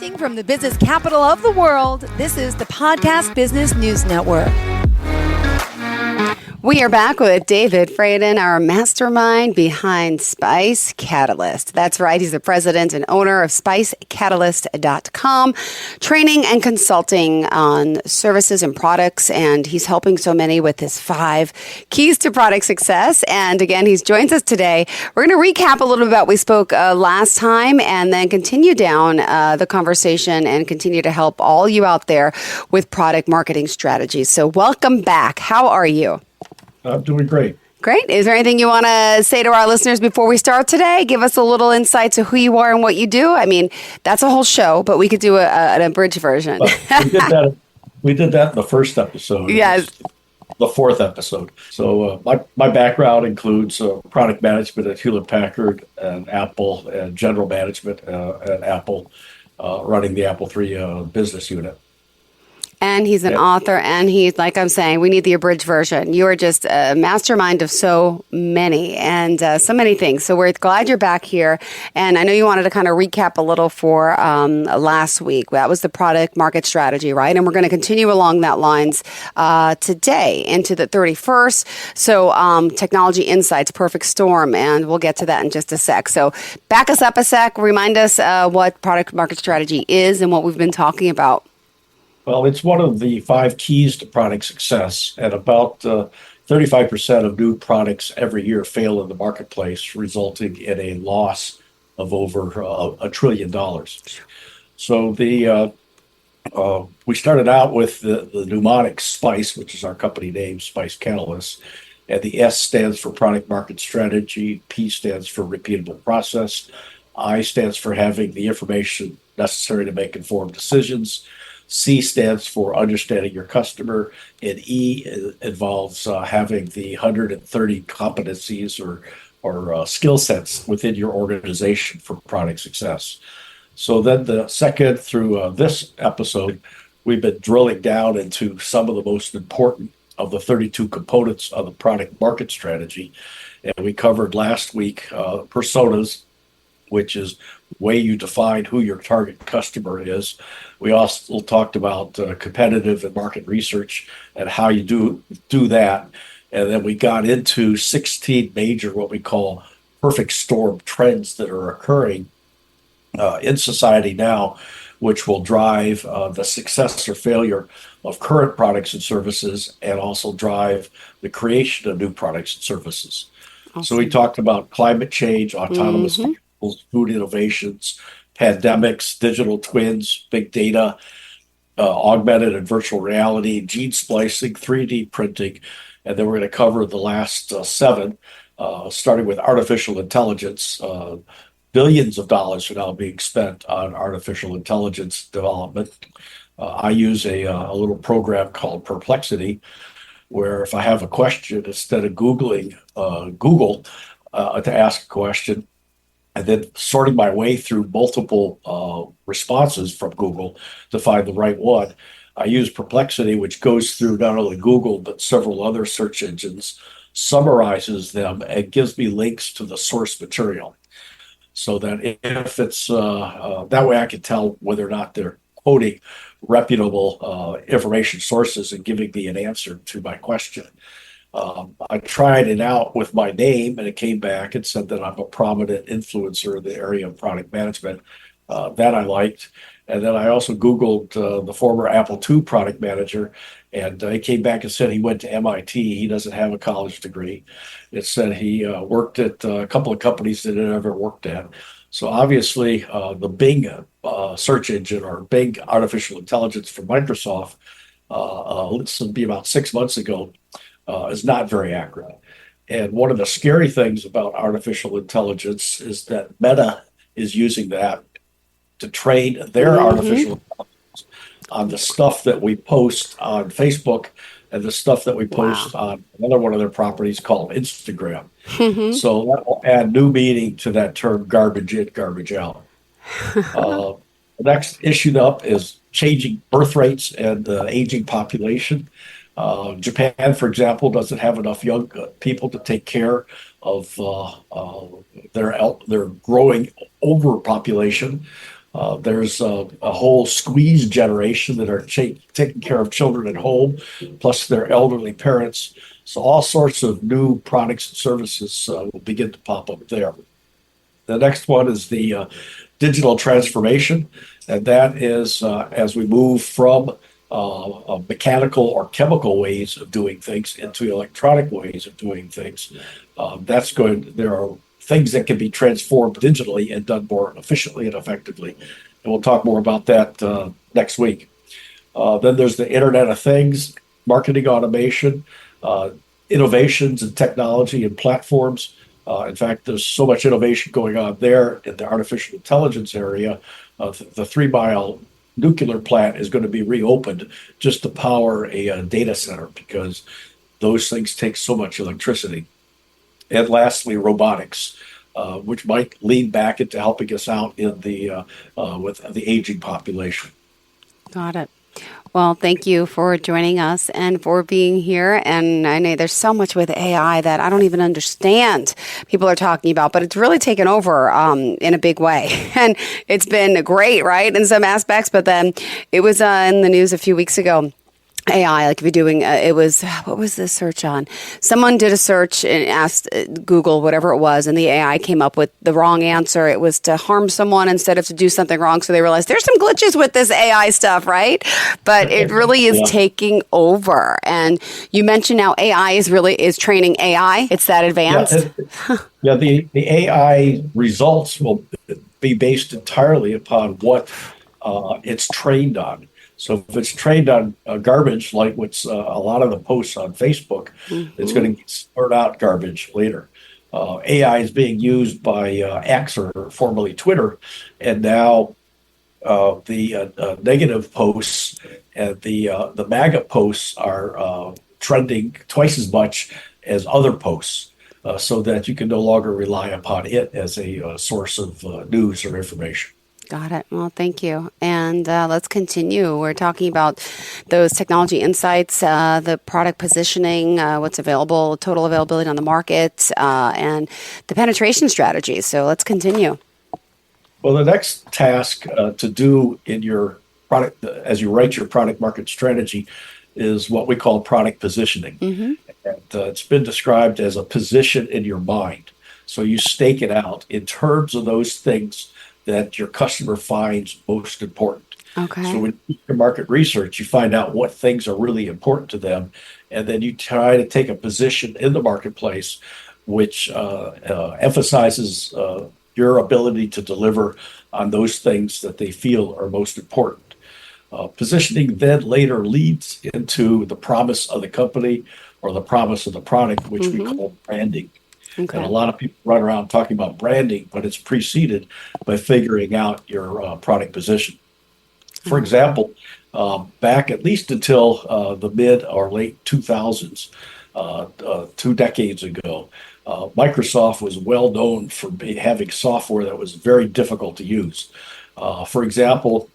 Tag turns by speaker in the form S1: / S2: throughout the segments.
S1: Broadcasting from the business capital of the world, this is the Podcast Business News Network.
S2: We are back with David Fradin, our mastermind behind Spice Catalyst. That's right. He's the president and owner of SpiceCatalyst.com, training and consulting on services and products. And he's helping so many with his 5 keys to product success. And again, he joins us today. We're going to recap a little bit about what we spoke last time and then continue down the conversation and continue to help all you out there with product marketing strategies. So welcome back. How are you?
S3: I'm doing great.
S2: Great. Is there anything you want to say to our listeners before we start today? Give us a little insight to who you are and what you do. I mean, that's a whole show, but we could do an abridged version.
S3: We did that in the first episode.
S2: Yes.
S3: The 4th episode. So my background includes product management at Hewlett-Packard and Apple and general management at Apple, running the Apple III business unit.
S2: And he's an author, and he's, like I'm saying, we need the abridged version. You are just a mastermind of so many and so many things. So we're glad you're back here. And I know you wanted to kind of recap a little for last week. That was the product market strategy, right? And we're going to continue along that lines today into the 31st. So technology insights, perfect storm, and we'll get to that in just a sec. So back us up a sec. Remind us what product market strategy is and what we've been talking about.
S3: Well, it's one of the 5 keys to product success, and about 35% of new products every year fail in the marketplace, resulting in a loss of over $1 trillion. So we started out with the mnemonic SPICE, which is our company name, Spice Catalyst, and the S stands for product market strategy, P stands for repeatable process, I stands for having the information necessary to make informed decisions, C stands for understanding your customer, and E involves having the 130 competencies or skill sets within your organization for product success. So then the second through this episode, we've been drilling down into some of the most important of the 32 components of the product market strategy. And we covered last week personas, which is way you define who your target customer is. We also talked about competitive and market research and how you do that. And then we got into 16 major, what we call perfect storm trends that are occurring in society now, which will drive the success or failure of current products and services and also drive the creation of new products and services. Awesome. So we talked about climate change, autonomous vehicles, food innovations, pandemics, digital twins, big data, augmented and virtual reality, gene splicing, 3D printing, and then we're going to cover the last 7, starting with artificial intelligence. Billions of dollars are now being spent on artificial intelligence development. I use a little program called Perplexity, where if I have a question, instead of Googling Google to ask a question, and then sorting my way through multiple responses from Google to find the right one, I use Perplexity, which goes through not only Google, but several other search engines, summarizes them, and gives me links to the source material. So that if it's that way, I can tell whether or not they're quoting reputable information sources and giving me an answer to my question. I tried it out with my name, and it came back and said that I'm a prominent influencer in the area of product management. That I liked. And then I also Googled the former Apple II product manager, and he came back and said he went to MIT. He doesn't have a college degree. It said he worked at a couple of companies that he never worked at. So obviously, the Bing search engine, or Bing artificial intelligence from Microsoft, this would be about 6 months ago, is not very accurate. And one of the scary things about artificial intelligence is that Meta is using that to train their artificial intelligence on the stuff that we post on Facebook and the stuff that we post on another one of their properties called Instagram. So that will add new meaning to that term, garbage in, garbage out. The next issue up is changing birth rates and the aging population. Japan, for example, doesn't have enough young people to take care of their growing overpopulation. There's a whole squeeze generation that are taking care of children at home, plus their elderly parents. So all sorts of new products and services will begin to pop up there. The next one is the digital transformation, and that is as we move from mechanical or chemical ways of doing things into electronic ways of doing things. There are things that can be transformed digitally and done more efficiently and effectively. And we'll talk more about that next week. Then there's the Internet of Things, marketing automation, innovations in technology and platforms. In fact, there's so much innovation going on there in the artificial intelligence area. The 3 Mile nuclear plant is going to be reopened just to power a data center because those things take so much electricity. And lastly, robotics, which might lean back into helping us out in the with the aging population.
S2: Got it. Well, thank you for joining us and for being here. And I know there's so much with AI that I don't even understand people are talking about, but it's really taken over in a big way. And it's been great, right, in some aspects. But then it was in the news a few weeks ago. AI, like if you're doing, what was the search on? Someone did a search and asked Google, whatever it was, and the AI came up with the wrong answer. It was to harm someone instead of to do something wrong. So they realized there's some glitches with this AI stuff, right? But it really is taking over. And you mentioned now AI is training AI. It's that advanced.
S3: Yeah, the AI results will be based entirely upon what it's trained on. So if it's trained on garbage, like what's a lot of the posts on Facebook, it's going to spurt out garbage later. AI is being used by X, or formerly Twitter, and now the negative posts and the MAGA posts are trending twice as much as other posts, so that you can no longer rely upon it as a source of news or information.
S2: Got it. Well, thank you. And let's continue. We're talking about those technology insights, the product positioning, what's available, total availability on the market, and the penetration strategy. So let's continue.
S3: Well, the next task to do in your product, as you write your product market strategy, is what we call product positioning. And it's been described as a position in your mind. So you stake it out in terms of those things that your customer finds most important.
S2: Okay.
S3: So when you do your market research, you find out what things are really important to them, and then you try to take a position in the marketplace which emphasizes your ability to deliver on those things that they feel are most important. Positioning then later leads into the promise of the company or the promise of the product, which we call branding. Okay. And a lot of people run around talking about branding, but it's preceded by figuring out your product position. For example, back at least until the mid or late 2000s, 2 decades ago, Microsoft was well known for having software that was very difficult to use. For example,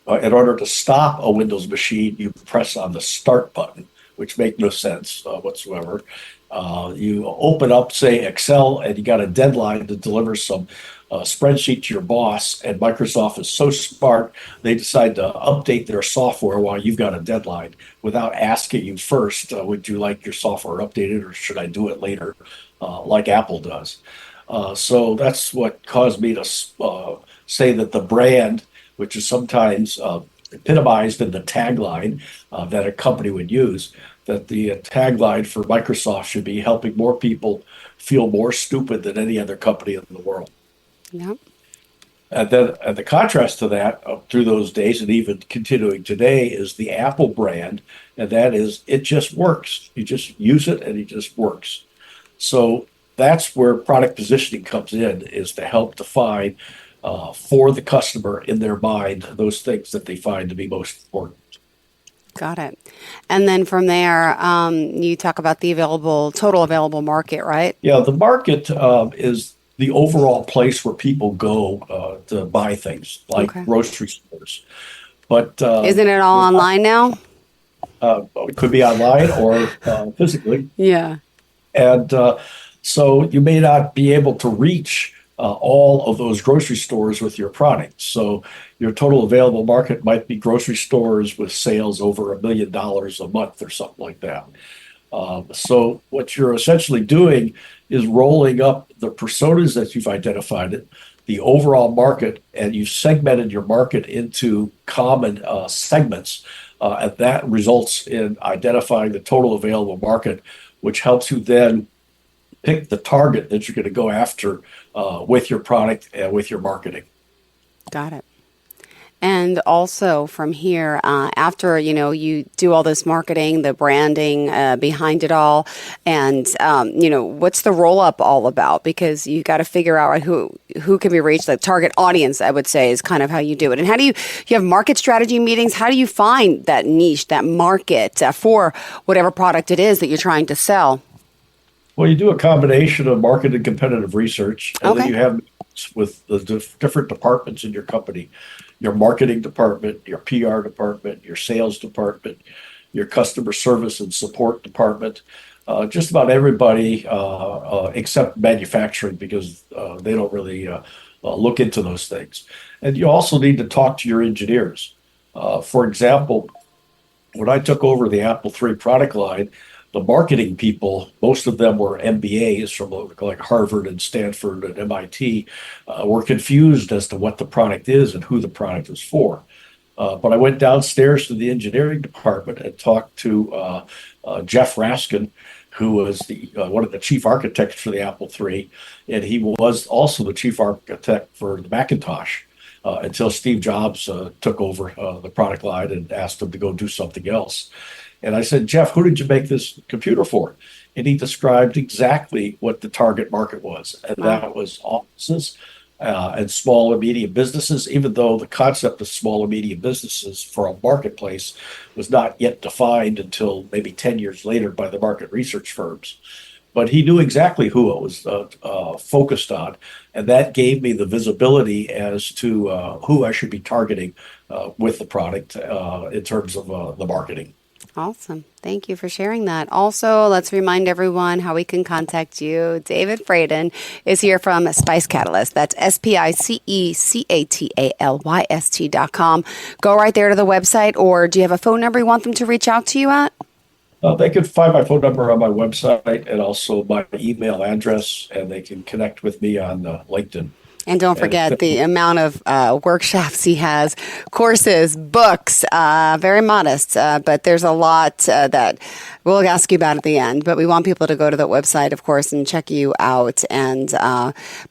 S3: in order to stop a Windows machine, you press on the start button, which make no sense whatsoever. You open up, say, Excel, and you got a deadline to deliver some spreadsheet to your boss, and Microsoft is so smart, they decide to update their software while you've got a deadline without asking you first, would you like your software updated or should I do it later, like Apple does. So that's what caused me to say that the brand, which is sometimes epitomized in the tagline that a company would use, that the tagline for Microsoft should be helping more people feel more stupid than any other company in the world.
S2: Yep.
S3: And then the contrast to that, through those days and even continuing today, is the Apple brand, and that is it just works. You just use it and it just works. So that's where product positioning comes in, is to help define for the customer in their mind those things that they find to be most important.
S2: Got it. And then from there, you talk about the total available market, right?
S3: Yeah, the market is the overall place where people go to buy things, like grocery stores. But
S2: isn't it all online now?
S3: It could be online or physically.
S2: Yeah.
S3: And so you may not be able to reach all of those grocery stores with your product. So your total available market might be grocery stores with sales over $1 million a month or something like that. So what you're essentially doing is rolling up the personas that you've identified, the overall market, and you've segmented your market into common segments. And that results in identifying the total available market, which helps you then pick the target that you're going to go after with your product and with your marketing.
S2: Got it. And also from here, after, you do all this marketing, the branding behind it all, and, what's the roll-up all about? Because you got to figure out who can be reached, the target audience, I would say, is kind of how you do it. And how do you have market strategy meetings? How do you find that niche, that market for whatever product it is that you're trying to sell?
S3: Well, you do a combination of market and competitive research, and then you have with the different departments in your company, your marketing department, your PR department, your sales department, your customer service and support department, just about everybody except manufacturing, because they don't really look into those things. And you also need to talk to your engineers. For example, when I took over the Apple III product line, the marketing people, most of them were MBAs from like Harvard and Stanford and MIT, were confused as to what the product is and who the product is for. But I went downstairs to the engineering department and talked to Jeff Raskin, who was one of the chief architects for the Apple III, and he was also the chief architect for the Macintosh until Steve Jobs took over the product line and asked him to go do something else. And I said, Jeff, who did you make this computer for? And he described exactly what the target market was. And that was offices and small and medium businesses, even though the concept of small and medium businesses for a marketplace was not yet defined until maybe 10 years later by the market research firms. But he knew exactly who it was focused on. And that gave me the visibility as to who I should be targeting with the product in terms of the marketing.
S2: Awesome. Thank you for sharing that. Also, let's remind everyone how we can contact you. David Fradin is here from Spice Catalyst. That's SPICECATALYST.com. Go right there to the website, or do you have a phone number you want them to reach out to you at?
S3: They can find my phone number on my website and also my email address, and they can connect with me on LinkedIn.
S2: And don't forget the amount of workshops he has, courses, books, very modest, but there's a lot that we'll ask you about at the end. But we want people to go to the website, of course, and check you out and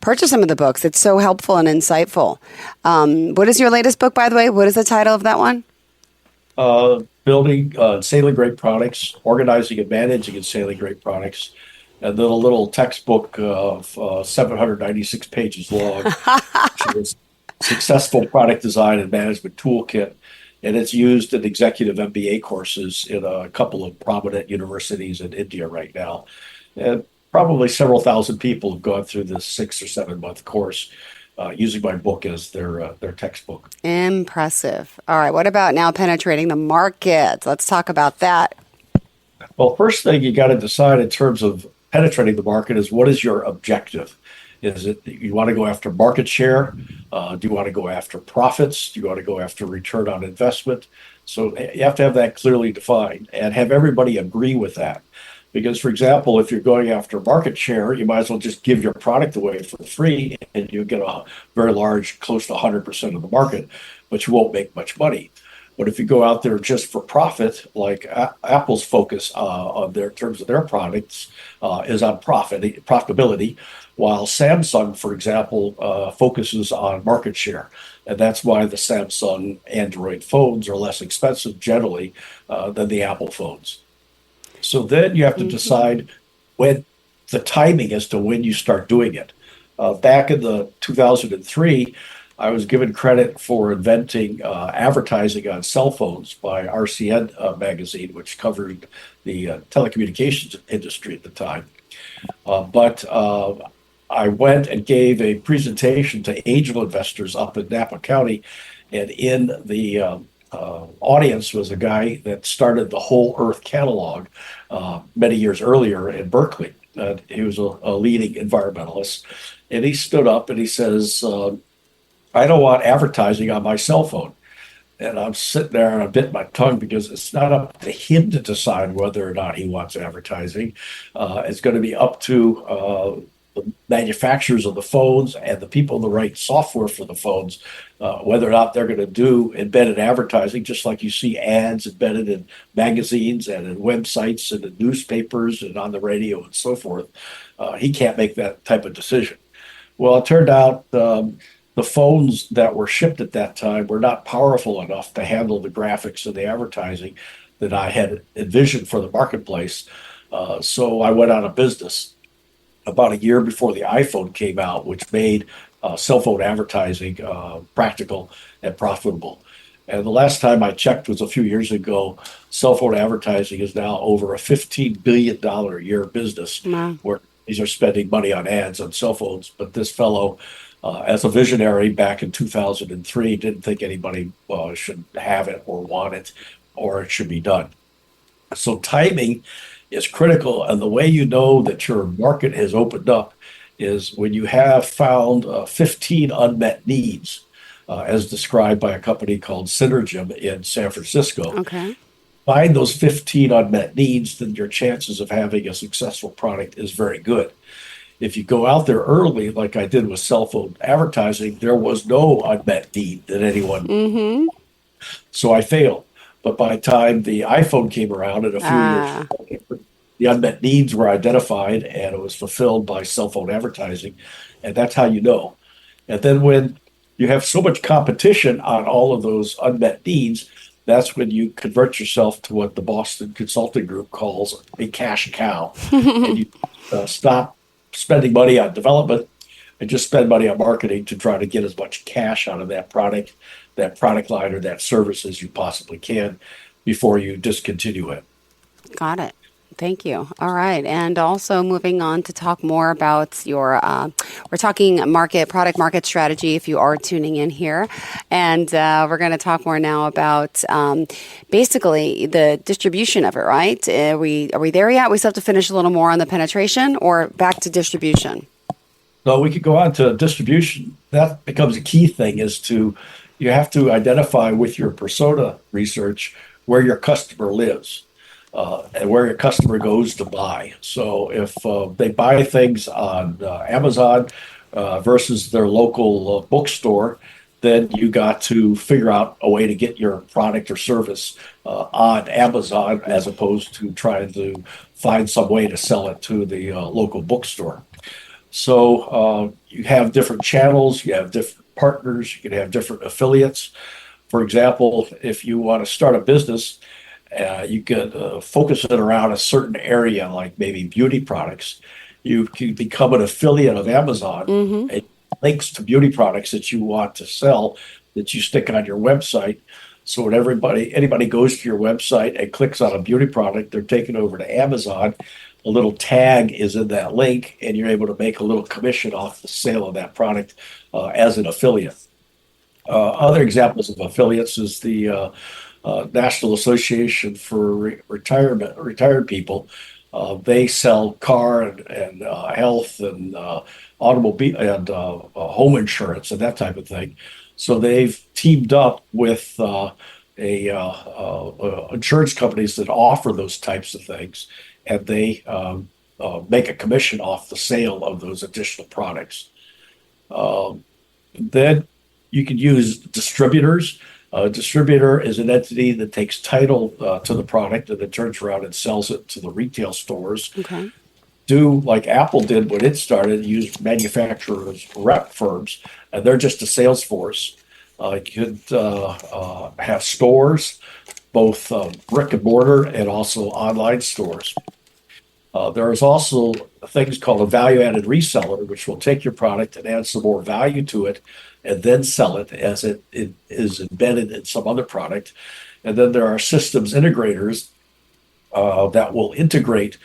S2: purchase some of the books. It's so helpful and insightful. What is your latest book, by the way? What is the title of that one?
S3: Building Insanely Great Products, Organizing and Managing Insanely Great Products. And then a little textbook of 796 pages long, which is Successful Product Design and Management Toolkit. And it's used in executive MBA courses in a couple of prominent universities in India right now. And probably several thousand people have gone through this 6 or 7 month course using my book as their textbook.
S2: Impressive. All right. What about now penetrating the market? Let's talk about that.
S3: Well, first thing you got to decide in terms of penetrating the market is, what is your objective? Is it you want to go after market share? Do you want to go after profits? Do you want to go after return on investment? So you have to have that clearly defined and have everybody agree with that. Because, for example, if you're going after market share, you might as well just give your product away for free and you get a very large, close to 100% of the market, but you won't make much money. But if you go out there just for profit, like Apple's focus on their terms of their products is on profitability, while Samsung, for example, focuses on market share. And that's why the Samsung Android phones are less expensive generally than the Apple phones. So then you have to decide when the timing as to when you start doing it. Back in the 2003, I was given credit for inventing advertising on cell phones by RCN magazine, which covered the telecommunications industry at the time. But I went and gave a presentation to angel investors up in Napa County, and in the audience was a guy that started the Whole Earth catalog many years earlier in Berkeley. he was a leading environmentalist, and he stood up and he says, I don't want advertising on my cell phone. And I'm sitting there and I bit my tongue because it's not up to him to decide whether or not he wants advertising. It's going to be up to the manufacturers of the phones and the people that write software for the phones, whether or not they're going to do embedded advertising, just like you see ads embedded in magazines and in websites and in newspapers and on the radio and so forth. He can't make that type of decision. Well, it turned out the phones that were shipped at that time were not powerful enough to handle the graphics and the advertising that I had envisioned for the marketplace. So I went out of business about a year before the iPhone came out, which made cell phone advertising practical and profitable. And the last time I checked was a few years ago. Cell phone advertising is now over a $15 billion a year business.
S2: Wow.
S3: Where these are spending money on ads on cell phones. But this fellow, as a visionary back in 2003, didn't think anybody should have it or want it or it should be done. So timing is critical. And the way you know that your market has opened up is when you have found 15 unmet needs, as described by a company called Synergym in San Francisco.
S2: Okay.
S3: Find those 15 unmet needs, then your chances of having a successful product is very good. If you go out there early, like I did with cell phone advertising, there was no unmet need that anyone.
S2: Mm-hmm.
S3: So I failed. But by the time the iPhone came around in a few years, the unmet needs were identified and it was fulfilled by cell phone advertising. And that's how you know. And then when you have so much competition on all of those unmet needs, that's when you convert yourself to what the Boston Consulting Group calls a cash cow. And you stop spending money on development and just spend money on marketing to try to get as much cash out of that product line or that service as you possibly can before you discontinue it.
S2: Got it. Thank you. All right. And also moving on to talk more about your, we're talking product market strategy if you are tuning in here. And we're going to talk more now about basically the distribution of it, right? Are we there yet? We still have to finish a little more on the penetration or back to distribution?
S3: So we could go on to distribution. That becomes a key thing you have to identify with your persona research where your customer lives. And where your customer goes to buy. So if they buy things on Amazon versus their local bookstore, then you got to figure out a way to get your product or service on Amazon as opposed to trying to find some way to sell it to the local bookstore. So you have different channels, you have different partners, you can have different affiliates. For example, if you want to start a business, you could focus it around a certain area, like maybe beauty products. You can become an affiliate of Amazon.
S2: Mm-hmm.
S3: It links to beauty products that you want to sell that you stick on your website. So when anybody goes to your website and clicks on a beauty product, they're taken over to Amazon. A little tag is in that link, and you're able to make a little commission off the sale of that product as an affiliate. Other examples of affiliates is the National Association for Retired People. They sell car and health and automobile and home insurance and that type of thing. So they've teamed up with insurance companies that offer those types of things, and they make a commission off the sale of those additional products. Then you can use distributors. A distributor is an entity that takes title to the product and then turns around and sells it to the retail stores.
S2: Okay.
S3: Do like Apple did when it started, use manufacturers' rep firms, and they're just a sales force. You could have stores, both brick and mortar and also online stores. There is also things called a value-added reseller, which will take your product and add some more value to it and then sell it as it is embedded in some other product. And then there are systems integrators that will integrate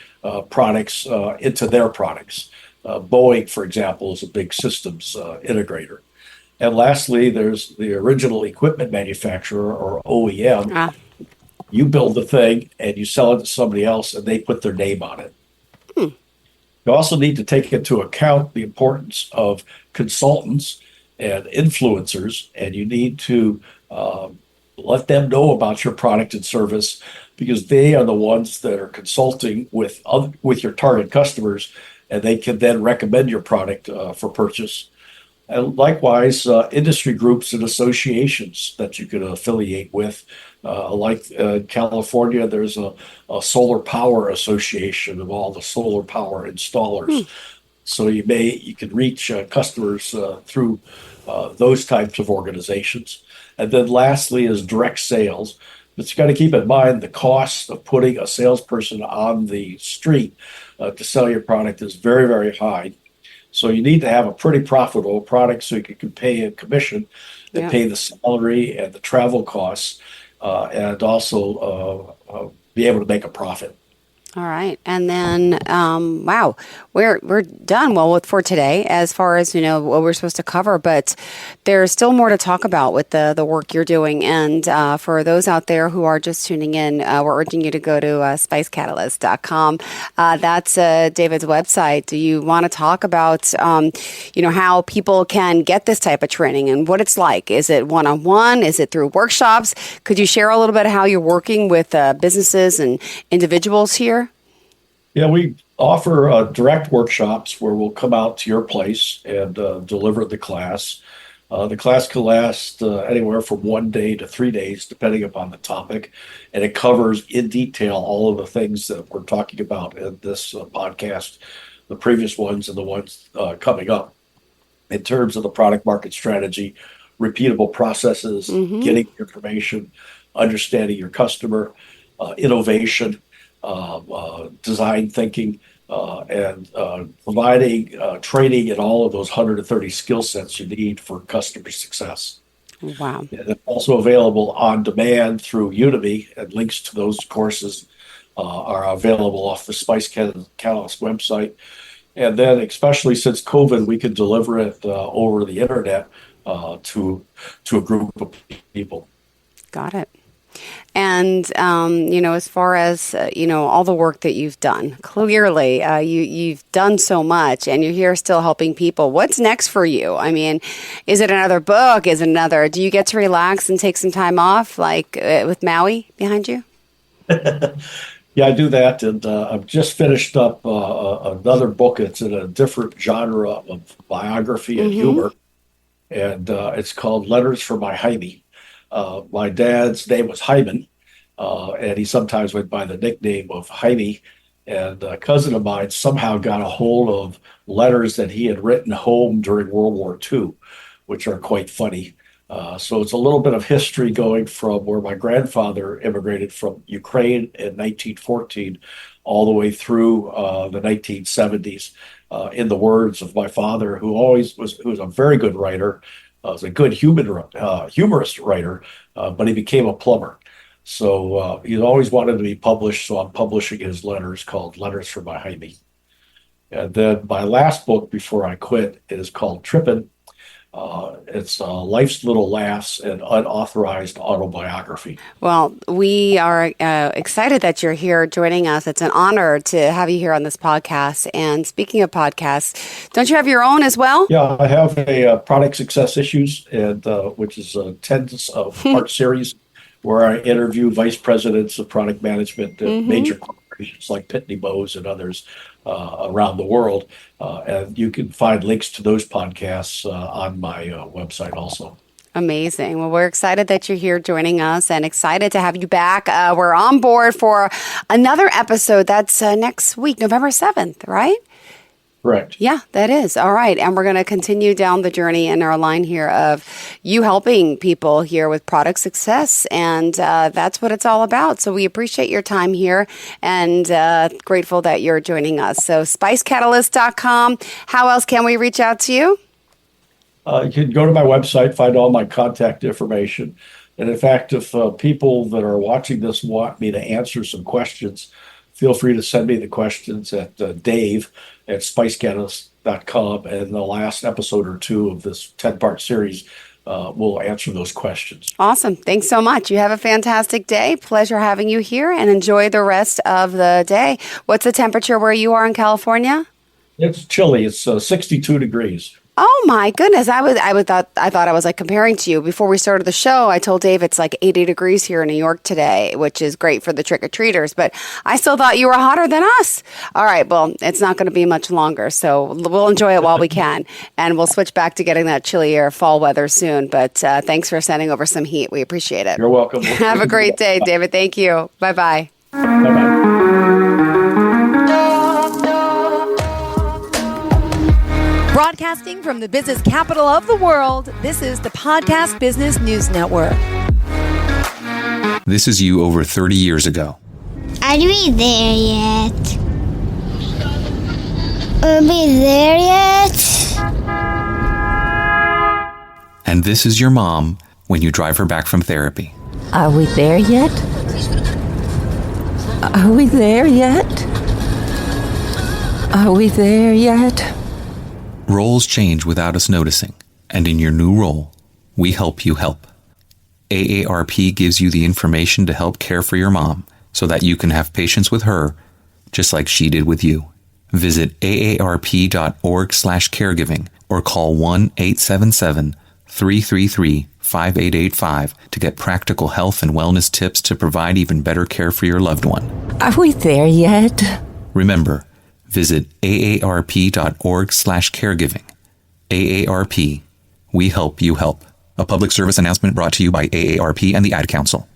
S3: products into their products. Boeing, for example, is a big systems integrator. And lastly, there's the original equipment manufacturer, or OEM. You build the thing and you sell it to somebody else and they put their name on it. You also need to take into account the importance of consultants and influencers, and you need to let them know about your product and service because they are the ones that are consulting with your target customers, and they can then recommend your product for purchase. And likewise, industry groups and associations that you can affiliate with. Like California, there's a solar power association of all the solar power installers. So you can reach customers through those types of organizations. And then lastly is direct sales. But you got to keep in mind the cost of putting a salesperson on the street to sell your product is very, very high. So you need to have a pretty profitable product so you can pay a commission and pay the salary and the travel costs and also be able to make a profit.
S2: All right. And then, wow, we're done for today as far as, what we're supposed to cover, but there's still more to talk about with the work you're doing. And for those out there who are just tuning in, we're urging you to go to spicecatalyst.com. That's David's website. Do you want to talk about, how people can get this type of training and what it's like? Is it one-on-one? Is it through workshops? Could you share a little bit how you're working with businesses and individuals here?
S3: Yeah, we offer direct workshops where we'll come out to your place and deliver the class. The class can last anywhere from 1 day to 3 days, depending upon the topic. And it covers in detail all of the things that we're talking about in this podcast, the previous ones and the ones coming up. In terms of the product market strategy, repeatable processes, getting information, understanding your customer, innovation, design thinking, and providing training in all of those 130 skill sets you need for customer success.
S2: Wow.
S3: And it's also available on demand through Udemy, and links to those courses are available off the Spice Catalyst website. And then, especially since COVID, we can deliver it over the internet to a group of people.
S2: Got it. And, as far as, all the work that you've done, clearly you've done so much and you're here still helping people. What's next for you? I mean, is it another book? Do you get to relax and take some time off, like with Maui behind you?
S3: Yeah, I do that. And I've just finished up another book. It's in a different genre of biography and humor. And it's called Letters from My Jaime. My dad's name was Hyman, and he sometimes went by the nickname of Jaime. And a cousin of mine somehow got a hold of letters that he had written home during World War II, which are quite funny. So it's a little bit of history going from where my grandfather immigrated from Ukraine in 1914 all the way through the 1970s, in the words of my father, who was a very good writer. Was a good humorous writer, but he became a plumber. So he always wanted to be published, so I'm publishing his letters called Letters from My Jaime. And then my last book before I quit is called Trippin'. It's Life's Little Laughs, and unauthorized autobiography.
S2: Well, we are excited that you're here joining us. It's an honor to have you here on this podcast. And speaking of podcasts, don't you have your own as well?
S3: Yeah, I have a Product Success Issues, and which is a 10-part series where I interview vice presidents of product management at major corporations like Pitney Bowes and others around the world. And you can find links to those podcasts on my website also.
S2: Amazing. Well, we're excited that you're here joining us and excited to have you back. We're on board for another episode. That's next week, November 7th, right?
S3: Correct.
S2: Yeah, that is. All right. And we're going to continue down the journey in our line here of you helping people here with product success. And that's what it's all about. So we appreciate your time here and grateful that you're joining us. So spicecatalyst.com. How else can we reach out to you?
S3: You can go to my website, find all my contact information. And in fact, if people that are watching this want me to answer some questions, feel free to send me the questions at dave@spicecatalyst.com. And the last episode or two of this 10-part series will answer those questions.
S2: Awesome. Thanks so much. You have a fantastic day. Pleasure having you here and enjoy the rest of the day. What's the temperature where you are in California?
S3: It's chilly. It's 62 degrees.
S2: Oh my goodness. I thought I was like comparing to you. Before we started the show, I told Dave it's like 80 degrees here in New York today, which is great for the trick-or-treaters, but I still thought you were hotter than us. All right, well, it's not going to be much longer, so we'll enjoy it while we can, and we'll switch back to getting that chillier fall weather soon, but thanks for sending over some heat. We appreciate it.
S3: You're welcome.
S2: Have a great day, David. Thank you. Bye-bye.
S3: Bye-bye.
S1: Broadcasting from the business capital of the world, this is the Podcast Business News Network.
S4: This is you over 30 years ago.
S5: Are we there yet? Are we there yet?
S4: And this is your mom when you drive her back from therapy.
S6: Are we there yet? Are we there yet? Are we there yet?
S4: Roles change without us noticing, and in your new role, we help you help. AARP gives you the information to help care for your mom so that you can have patience with her, just like she did with you. Visit aarp.org/caregiving or call 1-877-333-5885 to get practical health and wellness tips to provide even better care for your loved one.
S6: Are we there yet?
S4: Remember, visit aarp.org/caregiving. AARP, we help you help. A public service announcement brought to you by AARP and the Ad Council.